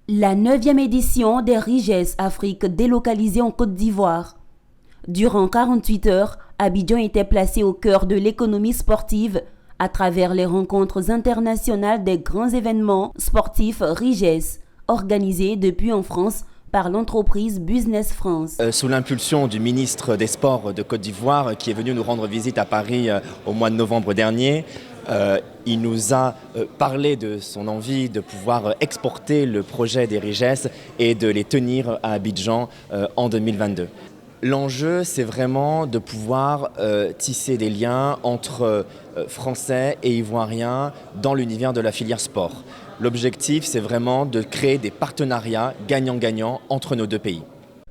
La 9e édition des Riges Afrique délocalisée en Côte d'Ivoire. Durant 48 heures, Abidjan était placé au cœur de l'économie sportive à travers les rencontres internationales des grands événements sportifs Riges, organisés depuis en France par l'entreprise Business France. Sous l'impulsion du ministre des Sports de Côte d'Ivoire qui est venu nous rendre visite à Paris au mois de novembre dernier, il nous a parlé de son envie de pouvoir exporter le projet des Riges et de les tenir à Abidjan en 2022. L'enjeu, c'est vraiment de pouvoir tisser des liens entre Français et Ivoiriens dans l'univers de la filière sport. L'objectif, c'est vraiment de créer des partenariats gagnant-gagnant entre nos deux pays.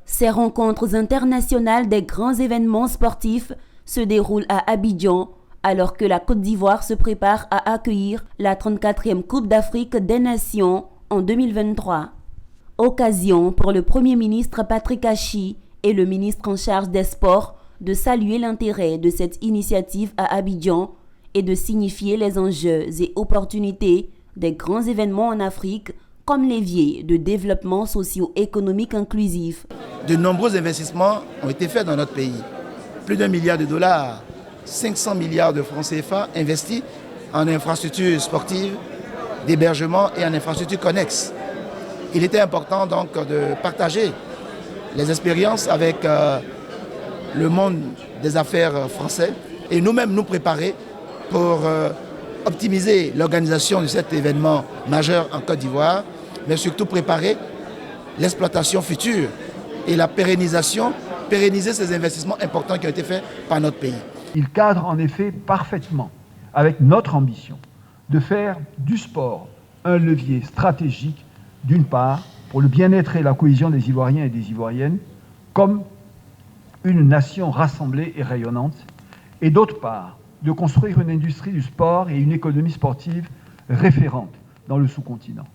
Ces rencontres internationales des grands événements sportifs se déroulent à Abidjan, alors que la Côte d'Ivoire se prépare à accueillir la 34e Coupe d'Afrique des Nations en 2023. Occasion pour le Premier ministre Patrick Achi et le ministre en charge des Sports de saluer l'intérêt de cette initiative à Abidjan et de signifier les enjeux et opportunités des grands événements en Afrique comme levier de développement socio-économique inclusif. De nombreux investissements ont été faits dans notre pays. Plus d'$1 milliard, 500 milliards de francs CFA investis en infrastructures sportives, d'hébergement et en infrastructures connexes. Il était important donc de partager les expériences avec le monde des affaires français et nous-mêmes nous préparer pour optimiser l'organisation de cet événement majeur en Côte d'Ivoire, mais surtout préparer l'exploitation future et la pérenniser ces investissements importants qui ont été faits par notre pays. Il cadre en effet parfaitement avec notre ambition de faire du sport un levier stratégique, d'une part, pour le bien-être et la cohésion des Ivoiriens et des Ivoiriennes, comme une nation rassemblée et rayonnante, et d'autre part, de construire une industrie du sport et une économie sportive référente dans le sous-continent.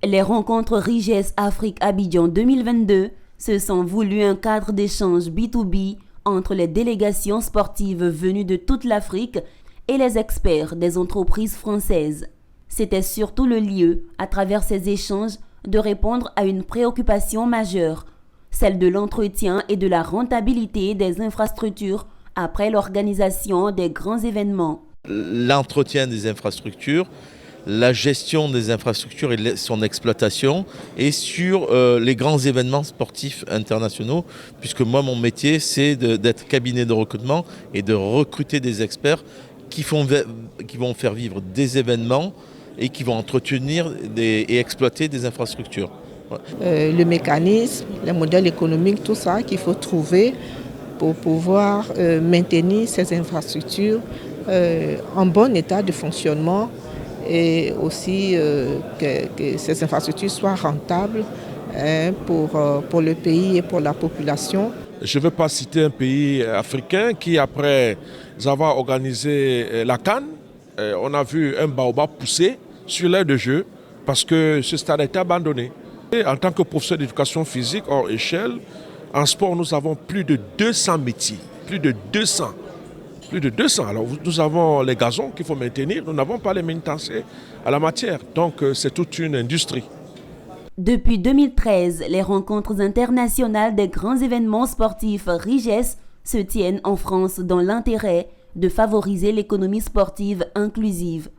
Les rencontres Riges Afrique Abidjan 2022 se sont voulues un cadre d'échange B2B entre les délégations sportives venues de toute l'Afrique et les experts des entreprises françaises. C'était surtout le lieu, à travers ces échanges, de répondre à une préoccupation majeure, celle de l'entretien et de la rentabilité des infrastructures après l'organisation des grands événements. L'entretien des infrastructures, la gestion des infrastructures et son exploitation et sur les grands événements sportifs internationaux, puisque moi mon métier c'est d'être cabinet de recrutement et de recruter des experts qui vont faire vivre des événements et qui vont entretenir et exploiter des infrastructures. Le mécanisme, les modèles économiques, tout ça qu'il faut trouver pour pouvoir maintenir ces infrastructures en bon état de fonctionnement et aussi que ces infrastructures soient rentables pour le pays et pour la population. Je ne veux pas citer un pays africain qui, après avoir organisé la CAN, on a vu un baobab pousser sur l'aire de jeu parce que ce stade a été abandonné. Et en tant que professeur d'éducation physique hors échelle, en sport, nous avons plus de 200 métiers, plus de 200. Alors nous avons les gazons qu'il faut maintenir, nous n'avons pas les maintenanciers à la matière. Donc c'est toute une industrie. Depuis 2013, les rencontres internationales des grands événements sportifs Riges se tiennent en France dans l'intérêt de favoriser l'économie sportive inclusive.